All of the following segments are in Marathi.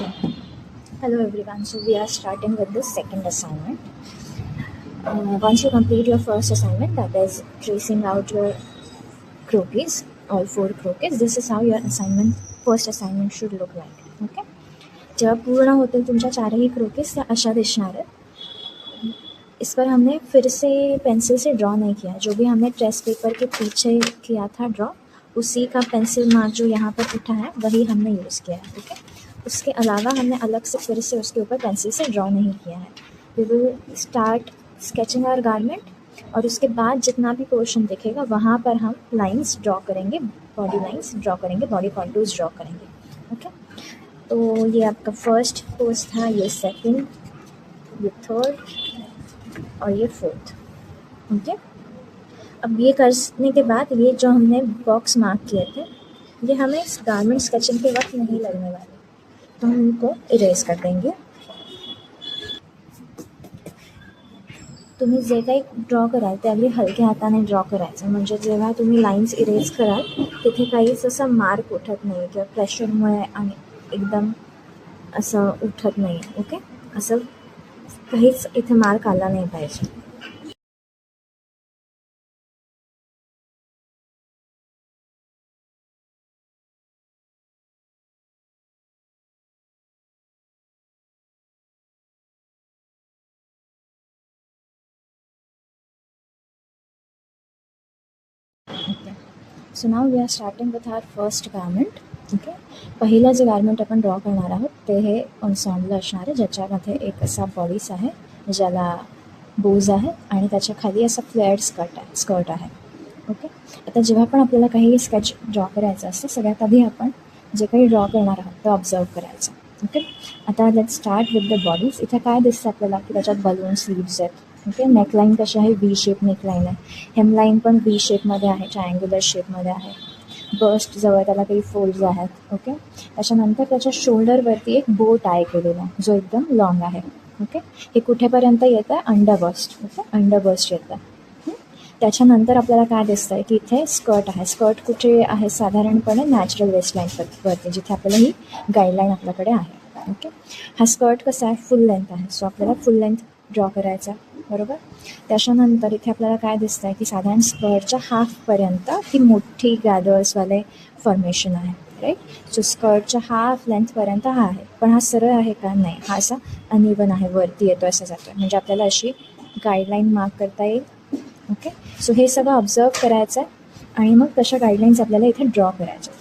Hello everyone, so we are starting with the second assignment. Once you complete your first assignment, that is tracing out your croquis, all 4 croquis, this is how your first assignment should look like. Okay? जब पूर्ण होतील तुमच्या 4ही croquis त्या अशा दिसणार है. इस पर हमने फिर से पेंसिल से ड्रॉ नहीं किया. जो भी हमने ट्रेस पेपर के पीछे किया था ड्रॉ, उसी का पेंसिल मार्क जो यहाँ पर उठा है वही हमने यूज़ किया है. ठीक है, उसके अलावा हमने अलग से फिर से उसके ऊपर पेंसिल से ड्रॉ नहीं किया है. We will start sketching our garment, और उसके बाद जितना भी पोर्शन दिखेगा वहाँ पर हम लाइंस ड्रॉ करेंगे, बॉडी लाइंस ड्रॉ करेंगे, बॉडी कॉन्टूर्स ड्रॉ करेंगे. ओके, तो ये आपका फर्स्ट पोज था, ये सेकंड, ये थर्ड और ये फोर्थ. ओके, अब ये करने के बाद ये जो हमने बॉक्स मार्क किए थे ये हमें इस गारमेंट स्केचिंग के वक्त नहीं लगने वाले, तो हम इनको इरेज कर देंगे. तुम्ही जे काही ड्रॉ कराल ते अगदी हलक्या हाताने ड्रॉ करायचं, म्हणजे जेव्हा तुम्ही लाईन्स इरेज कराल तिथे काहीच असं मार्क उठत नाही किंवा प्रेशरमुळे आणि एकदम असं उठत नाही. ओके, असं काहीच इथे मार्क आला नाही पाहिजे. Okay, so now we are starting with our first garment. Okay, पहिलं जे गारमेंट आपण ड्रॉ करणार आहोत ते हे एन्सेम्बल असणार आहे, ज्याच्यामध्ये एक असा बॉडीस आहे ज्याला बोज आहे आणि त्याच्या खाली असा फ्लेअर्ड स्कर्ट आहे. ओके, आता जेव्हा पण आपल्याला काही स्केच ड्रॉ करायचं असतं सगळ्यात आधी आपण जे काही ड्रॉ करणार आहोत ते ऑब्झर्व करायचं. ओके, आता let start with the bodies. इथे काय दिसतं आपल्याला की त्याच्यात बलून स्लीव्ज आहेत. ओके, नेकलाईन कशी आहे, व्ही शेप नेकलाईन आहे. हेमलाईन पण व्ही शेपमध्ये आहे, ट्रायंग्युलर शेपमध्ये आहे. बस्ट जवळ त्याला काही फोल्ड्स आहेत. ओके, त्याच्यानंतर त्याच्या शोल्डरवरती एक बो टाय केलेला आहे जो एकदम लॉंग आहे. ओके, हे कुठेपर्यंत येतं आहे, under bust. Okay, under bust येतं. त्याच्यानंतर आपल्याला काय दिसतं आहे की इथे स्कर्ट आहे. स्कर्ट कुठे आहे, साधारणपणे नॅचरल वेस्टलाईनवरती, जिथे आपल्याला ही गाईडलाईन आपल्याकडे आहे. ओके, हा स्कर्ट कसा आहे, फुल लेंथ आहे, सो आपल्याला फुल लेंथ ड्रॉ करायचा, बरोबर. त्याच्यानंतर इथे आपल्याला काय दिसतं आहे की साधारण स्कर्टच्या हाफपर्यंत ही मोठी गॅदर्सवाले फॉर्मेशन आहे, राईट. सो स्कर्टच्या हाफ लेंथपर्यंत हा आहे, पण हा सरळ आहे का, नाही, हा असा अनइवन आहे, वरती येतो असा जातो आहे, म्हणजे आपल्याला अशी गाईडलाईन मार्क करता येईल. ओके, सो हे सगळं ऑब्झर्व करायचं आहे आणि मग तशा गाईडलाईन्स आपल्याला इथे ड्रॉ करायच्या.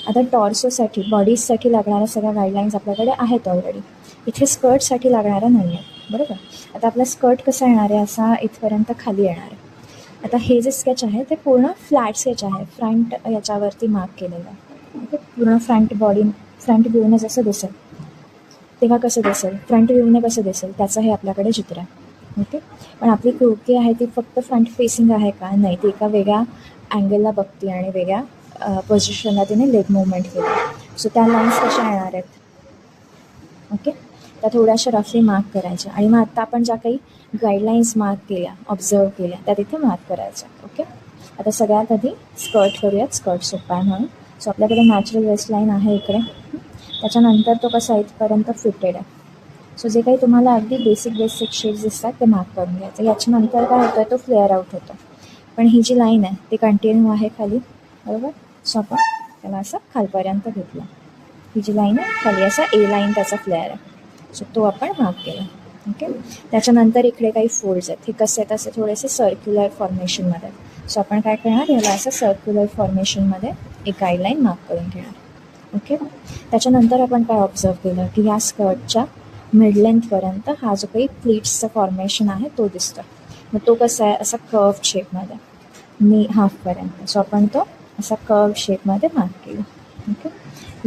आता टॉर्सोसाठी, बॉडीजसाठी लागणाऱ्या सगळ्या गाईडलाईन्स आपल्याकडे आहेत ऑलरेडी. इथे स्कर्टसाठी लागणाऱ्या नाही आहेत, बरोबर. आता आपला स्कर्ट कसा येणार आहे, असा इथपर्यंत खाली येणार आहे. आता हे जे स्केच आहे ते पूर्ण फ्लॅट स्केच आहे, फ्रंट याच्यावरती मार्क केलेलं आहे. ओके, पूर्ण फ्रंट व्ह्यूने जसं दिसेल तेव्हा कसं दिसेल, फ्रंट व्ह्यूने कसं दिसेल त्याचं हे आपल्याकडे चित्र आहे. ओके, पण आपली क्रोकी आहे ती फक्त फ्रंट फेसिंग आहे का, नाही, ती एका वेगळ्या अँगलला बघते आणि वेगळ्या पोझिशनला तिने लेग मुवमेंट केली. सो त्या लाईन्स कशा येणार आहेत, ओके, त्या थोड्याशा रफली मार्क करायच्या. आणि मग आत्ता आपण ज्या काही गाईडलाईन्स मार्क केल्या, ऑब्झर्व केल्या, त्या तिथे मार्क करायच्या. ओके, आता सगळ्यात आधी स्कर्ट करूयात, स्कर्ट सोपा आहे म्हणून. सो आपल्याकडे नॅचरल वेस्टलाईन आहे इकडे, त्याच्यानंतर तो कसा इथपर्यंत फिटेड आहे. सो जे काही तुम्हाला अगदी बेसिक शेप्स दिसतात ते मार्क करून घ्यायचं. याच्यानंतर काय होतं, तो फ्लेअर आउट होतो, पण ही जी लाईन आहे ती कंटिन्यू आहे खाली, बरोबर. सो आपण त्याला असं खालपर्यंत घेतलं. ही जी लाईन आहे खाली असा ए लाईन त्याचा फ्लेअर आहे, सो तो आपण मार्क केला. ओके, त्याच्यानंतर इकडे काही फोल्ड्स आहेत, हे कसे आहेत, असे थोडेसे सर्क्युलर फॉर्मेशनमध्ये. सो आपण काय करणार, याला असं सर्क्युलर फॉर्मेशनमध्ये एक गाईडलाईन मार्क करून घेणार. ओके, त्याच्यानंतर आपण काय ऑब्झर्व केलं की या स्कर्टच्या मिड लेंथपर्यंत हा जो काही प्लीट्सचा फॉर्मेशन आहे तो दिसतो. मग तो कसा आहे, असा कर्व शेपमध्ये नी हाफपर्यंत. सो आपण तो असा कर्व शेपमध्ये मार्क केला. ओके,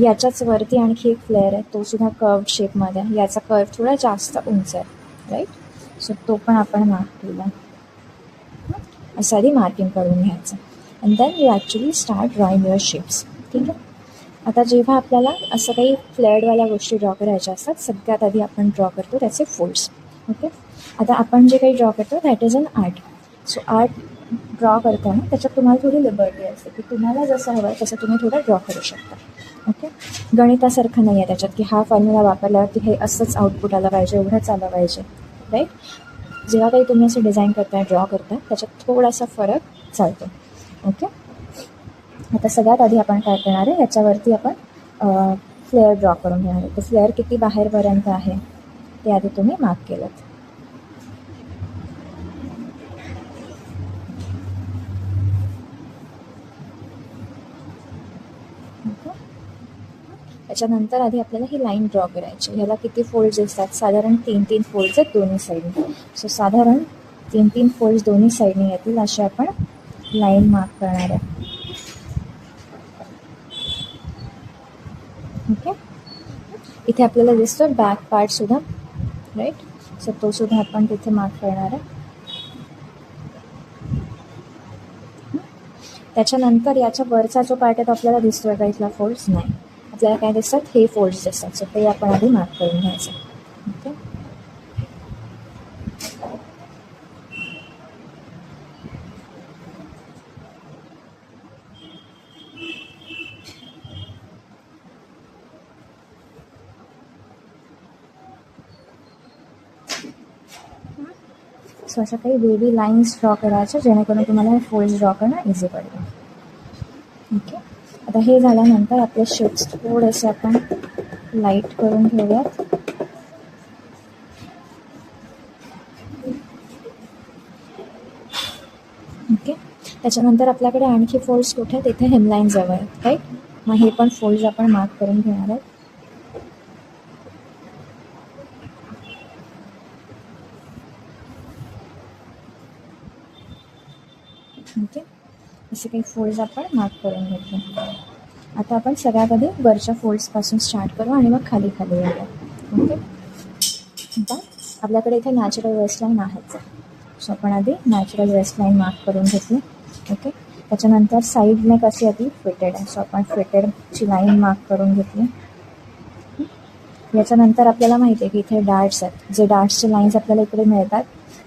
याच्याच वरती आणखी एक फ्लेअर आहे, तो सुद्धा कर्व शेपमध्ये, याचा कर्व थोडा जास्त उंच आहे, राईट. सो तो पण आपण मार्क केला. असं आधी मार्किंग करून घ्यायचं, and then you actually start drawing your shapes. ठीक आहे, आता जेव्हा आपल्याला असं काही फ्लेअर्डवाल्या गोष्टी ड्रॉ करायच्या असतात सगळ्यात आधी आपण ड्रॉ करतो त्याचे फोल्ड्स. ओके, आता आपण जे काही ड्रॉ करतो that is an art. So art draw करताना त्याच्यात तुम्हाला थोडी लिबर्टी असते की तुम्हाला जसं हवं आहे तसं तुम्ही थोडं ड्रॉ करू शकता. ओके. गणितासारखं नाही आहे त्याच्यात की हा फॉर्म्युला वापरल्यावरती हे असंच आउटपुट आलं पाहिजे, एवढंच आलं पाहिजे, राईट. जेव्हा काही तुम्ही असं डिझाईन करताय, ड्रॉ करताय, त्याच्यात थोडासा फरक चालतो. ओके. आता सगळ्यात आधी आपण काय करणार आहे, याच्यावरती आपण फ्लेअर ड्रॉ करून घेणार आहे. तर फ्लेअर किती बाहेरपर्यंत आहे ते आधी तुम्ही मार्क केलं. त्याच्यानंतर आधी आपल्याला ही लाईन ड्रॉ करायची. ह्याला किती फोल्ड्स असतात, साधारण 3-3 फोल्ड्स आहेत दोन्ही साईडने. सो साधारण 3-3 फोल्ड्स दोन्ही साईडने येतील असे आपण लाईन मार्क करणार आहे. ओके. इथे आपल्याला दिसतो बॅक पार्ट सुद्धा, राईट. सो तो सुद्धा आपण तिथे मार्क करणार आहे. त्याच्यानंतर याच्या वरचा जो पार्ट आहे तो आपल्याला दिसतोय का इथला फोल्ड्स? नाही. आपल्याला काय दिसतात, हे फोल्ड्स दिसतात. सो ते आपण आधी मार्क करून घ्यायचं. ओके. सो अशा काही वेवी लाईन्स ड्रॉ करायच्या जेणेकरून तुम्हाला हे फोल्ड्स ड्रॉ करणं इझी पडेल. ओके. आता हे झाल्यानंतर आपले शेप्स थोडेसे आपण लाईट करून घेऊयात. ओके. त्याच्यानंतर आपल्याकडे आणखी फोल्ड्स कुठे आहेत, इथे हेमलाईन जवळ आहेत, राईट. मग हे पण फोल्ड्स आपण मार्क करून घेणार आहेत. ओके. असे काही फोल्ड्स आपण मार्क करून घेतले. आता आपण सगळ्यात आधी वरच्या फोल्ड्सपासून स्टार्ट करू आणि मग खाली खाली येऊया. ओके. आता आपल्याकडे इथे नॅचरल वेस्टलाईन आहेच. सो आपण आधी नॅचरल वेस्टलाईन मार्क करून घेतली. ओके. त्याच्यानंतर साईडने कशी आधी फिटेड आहे, सो आपण फिटेडची लाईन मार्क करून घेतली. याच्यानंतर आपल्याला माहिती आहे की इथे डार्ट्स आहेत. जे डार्ट्सचे लाईन्स आपल्याला इकडे मिळतात,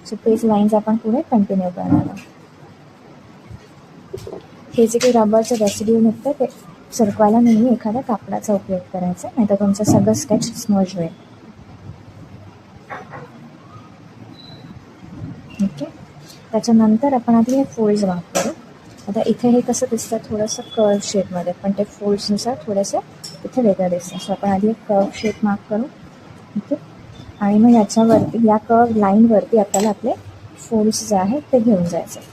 सो तेच लाईन्स आपण पुढे कंटिन्यू करणार आहोत. हे जे काही रबरचं रेसिड्यू निघतं ते सरकवायला नेहमी एखाद्या कापडाचा उपयोग करायचा, नाही तर तुमचं सगळं स्केच स्मज होईल. ओके. त्याच्यानंतर आपण आधी हे फोल्ड्स मार्क करू. आता इथे हे कसं दिसतं, थोडंसं कर्व शेपमध्ये, पण ते फोल्ड्सनुसार थोडंसं इथे वेगळं दिसतं. सो आपण आधी एक कर्व शेप मार्क करू. ओके. आणि मग याच्यावरती, या कर्व लाईनवरती आपल्याला आपले फोल्ड्स जे आहेत ते घेऊन जायचे.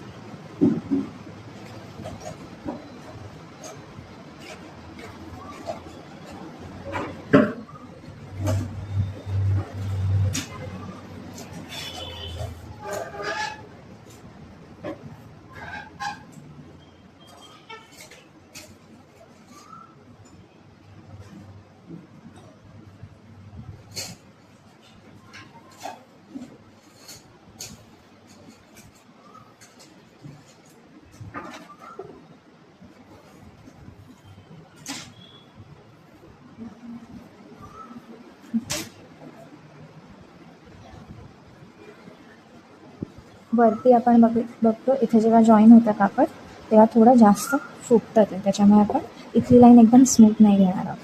वरती आपण बघतो इथे जेव्हा जॉईन होतं कापड तेव्हा थोडं जास्त फुगतं ते, त्याच्यामुळे आपण इथली लाईन एकदम स्मूथ नाही घेणार आहोत.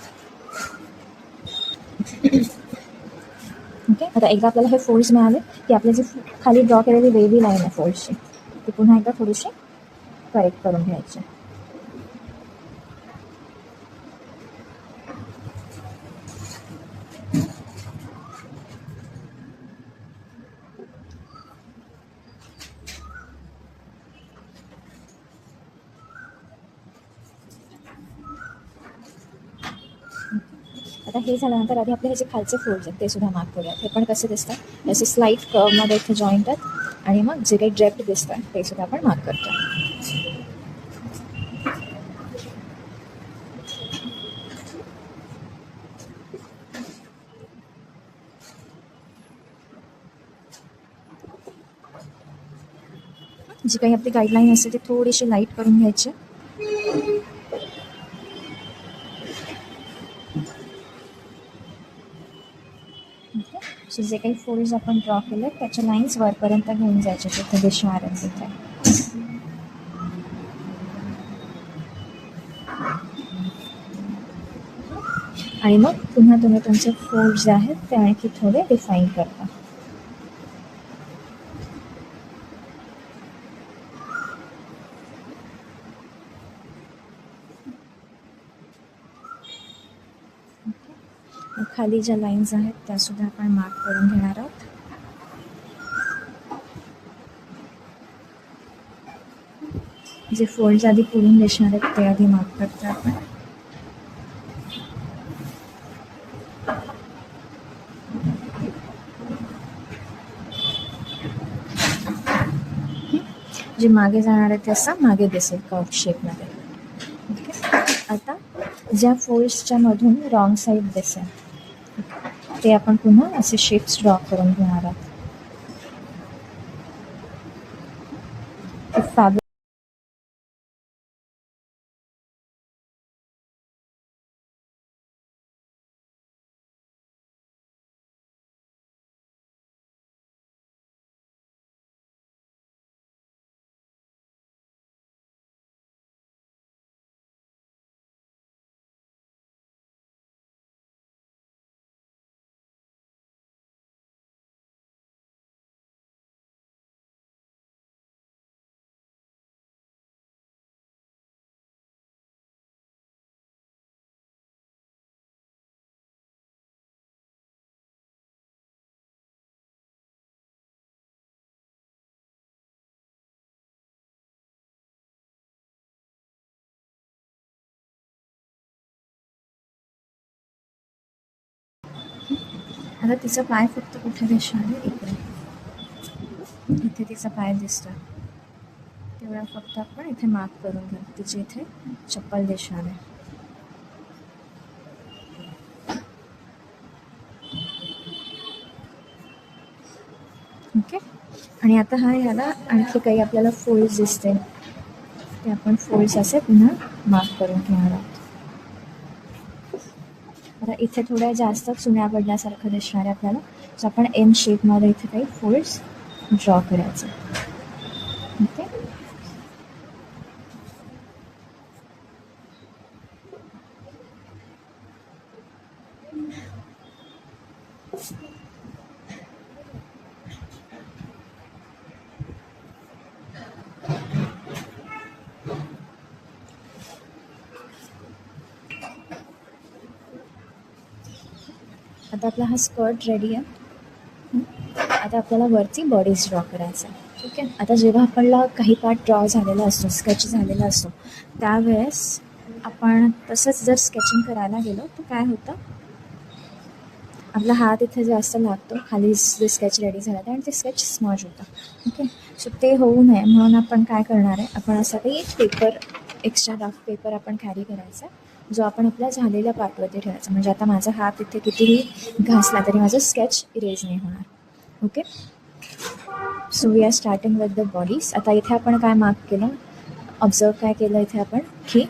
ओके. आता एकदा आपल्याला हे फोल्ड्स मिळाले की आपली जी खाली ड्रॉ केलेली वेवी लाईन आहे फोल्ड्सची, ती पुन्हा एकदा थोडीशी करेक्ट करून घ्यायची. आता हे झाल्यानंतर आधी आपले हे जे खालचे फोल्ड्स आहेत ते सुद्धा मार्क करूयात. हे पण कसे दिसतात, असे स्लाईट कर्वमध्ये इथे जॉईंट आहेत आणि मग जे काही ड्रेप्ड दिसतं ते सुद्धा आपण मार्क करतो. जी काही आपली गाईडलाईन असते ती थोडीशी लाईट करून घ्यायची. सो जे काही फोल्ड्स आपण ड्रॉ केले त्याच्या लाईन्स वरपर्यंत घेऊन जायचे जिथे दिशा आहे तिथे. आणि मग पुन्हा तुम्ही तुमचे फोल्ड जे आहेत ते आणखी थोडे डिफाईन करता. खाली ज्या लाईन्स आहेत त्यासुद्धा आपण मार्क करून घेणार आहोत. जे फोल्ड्स आधी पुढून दिसणार आहेत ते आधी मार्क करतो आपण. जे मागे जाणार आहे ते असं मागे दिसेल कर्व शेपमध्ये. ओके. आता ज्या फोल्ड्सच्या मधून रॉंग साईड दिसेल ते आपण पुन्हा असे शेप्स ड्रॉ करून घेणार आहोत. फॅब्रिक आता तिचा पाय फक्त कुठे दिसणार आहे? इथे तिचा पाय दिसतो. तेवढा फक्त आपण इथे मार्क करून घेऊ. तिचे इथे चप्पल दिसणार आहे. ओके. आणि आता याला आणखी काही आपल्याला फोल्ड्स दिसते ते आपण फोल्ड्स असे पुन्हा मार्क करून घेणार आहोत. आता इथे थोड्या जास्त चुन्या पडल्यासारखं दिसणार आहे आपल्याला, सो आपण एम शेपमध्ये इथे काही फोल्ड्स ड्रॉ करायचे. ओके. आता आपला हा स्कर्ट रेडी आहे. आता आपल्याला वरती बॉडीज ड्रॉ करायचा आहे. ठीक आहे. आता जेव्हा आपल्याला काही पार्ट ड्रॉ झालेला असतो, स्केच झालेला असतो, त्यावेळेस आपण तसंच जर स्केचिंग करायला गेलो तर काय होतं, आपला हात इथे जास्त लागतो, खाली जे स्केच रेडी झालं आहे आणि ते स्केच स्मज होतं. ओके. सो ते होऊ नये म्हणून आपण काय करणार आहे, आपण असा काही पेपर, एक्स्ट्रा रफ पेपर आपण कॅरी करायचा जो आपण आपल्या झालेल्या पार्टवरती ठेवायचा. म्हणजे आता माझा हात इथे कितीही घासला तरी माझं स्केच इरेज नाही होणार. Okay. So we are starting with the bodies. आता इथे आपण काय मार्क केलं, ऑब्झर्व काय केलं इथे आपण, की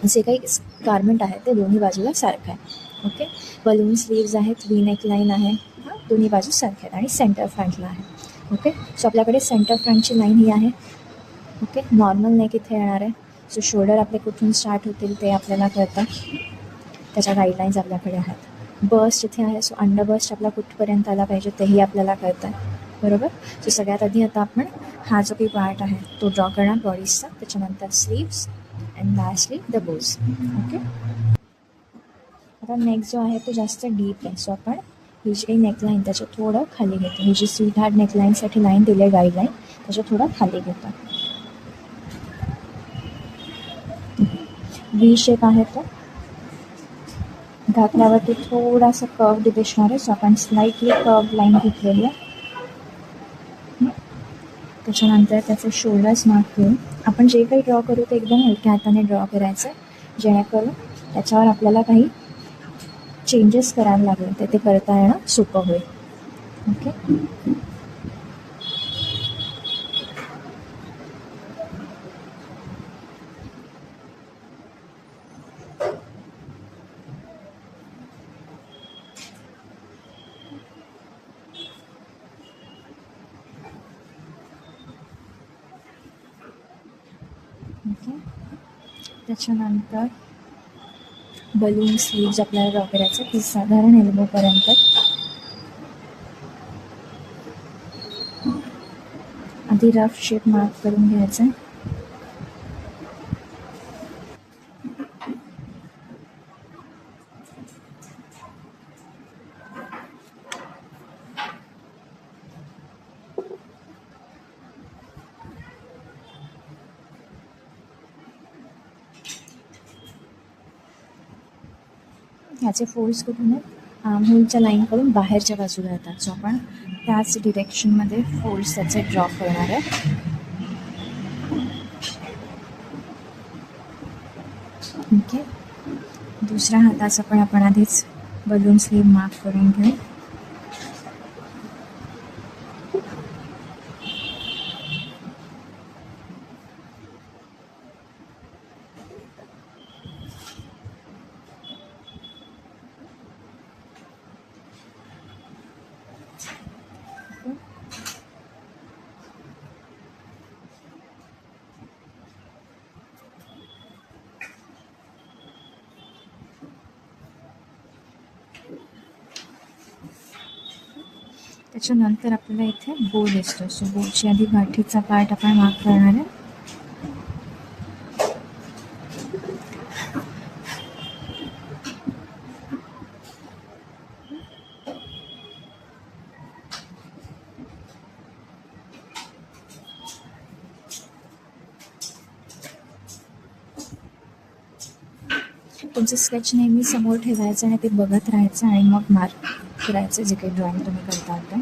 जे काही गारमेंट आहे ते दोन्ही बाजूला सारखं आहे. ओके. बलून स्लीव्ज आहेत, वी नेक लाईन आहे, दोन्ही बाजू सारख्या आहेत आणि सेंटर फ्रंटला आहे. ओके. सो आपल्याकडे सेंटर फ्रंटची लाईन ही आहे. ओके. नॉर्मल नेक इथे येणार आहे. सो शोल्डर आपले कुठून स्टार्ट होतील ते आपल्याला कळतं, त्याच्या गाईडलाईन्स आपल्याकडे आहेत. बस्ट इथे आहे, सो अंडर बस्ट आपला कुठपर्यंत आला पाहिजे तेही आपल्याला कळतं आहे. बरोबर. सो सगळ्यात आधी आता आपण हा जो काही पार्ट आहे तो ड्रॉ करणार बॉडीजचा, त्याच्यानंतर sleeves and lastly the Bhoj. Okay. आता नेक जो आहे तो जास्त डीप आहे, सो आपण ही जी काही नेकलाईन त्याच्या थोडं खाली घेतो. ही जी स्वीट हार्ट नेकलाईनसाठी लाईन दिली आहे गाईडलाईन, त्याच्या थोडं खाली घेतो. व्ही शेप आहे तो घातल्यावरती थोडासा कर्व्ड दिसणार आहे, सो आपण स्लाइटली कर्व्ड लाईन घेतलेली आहे. त्याच्यानंतर त्याचे शोल्डर्स मार्क करून आपण जे काही ड्रॉ करू ते एकदम हलक्या हाताने ड्रॉ करायचं आहे, जेणेकरून त्याच्यावर आपल्याला काही चेंजेस करायला लागले ते करता येणं सोपं होईल. ओके. ओके. त्याच्यानंतर बलून स्लीव्ज आपल्याला ड्रॉ करायचं की साधारण एल्बोपर्यंत. आधी रफ शेप मार्क करून घ्यायचा. ह्याचे फोल्ड्स कुठून आहेत, आर्महोलच्या लाईनकडून बाहेरच्या बाजूला येतात. सो आपण त्याच डिरेक्शनमध्ये फोल्ड्स त्याचे ड्रॉ करणार आहे. ओके. दुसऱ्या हाताचं पण आपण आधीच बलून स्लीव मार्क करून घेऊ. त्याच्यानंतर आपल्याला इथे बो दिसतो. सो बोची आधी गाठीचा पार्ट आपण मार्क करणार आहे. तुमचं स्केच नेहमी समोर ठेवायचं आणि ते बघत राहायचं आणि मग मार्क करायचं जे काही ड्रॉइंग तुम्ही करता ते.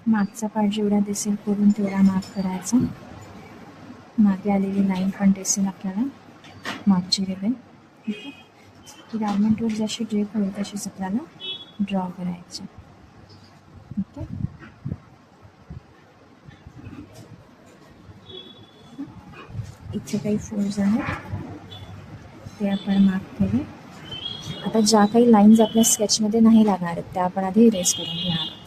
मागचा पार्ट जेवढा दिसेल करून तेवढा मार्क करायचा. मागे आलेली लाईन पण दिसेल आपल्याला, मागची रिबन. ओके. की गार्मेंटवर जशी ड्रेप होईल तशीच आपल्याला ड्रॉ करायची. ओके. इथे काही फोल्ड्स आहेत ते आपण मार्क केले. आता ज्या काही लाईन्स आपल्या स्केचमध्ये नाही लागणार आहेत त्या आपण आधी इरेज करून घेणार.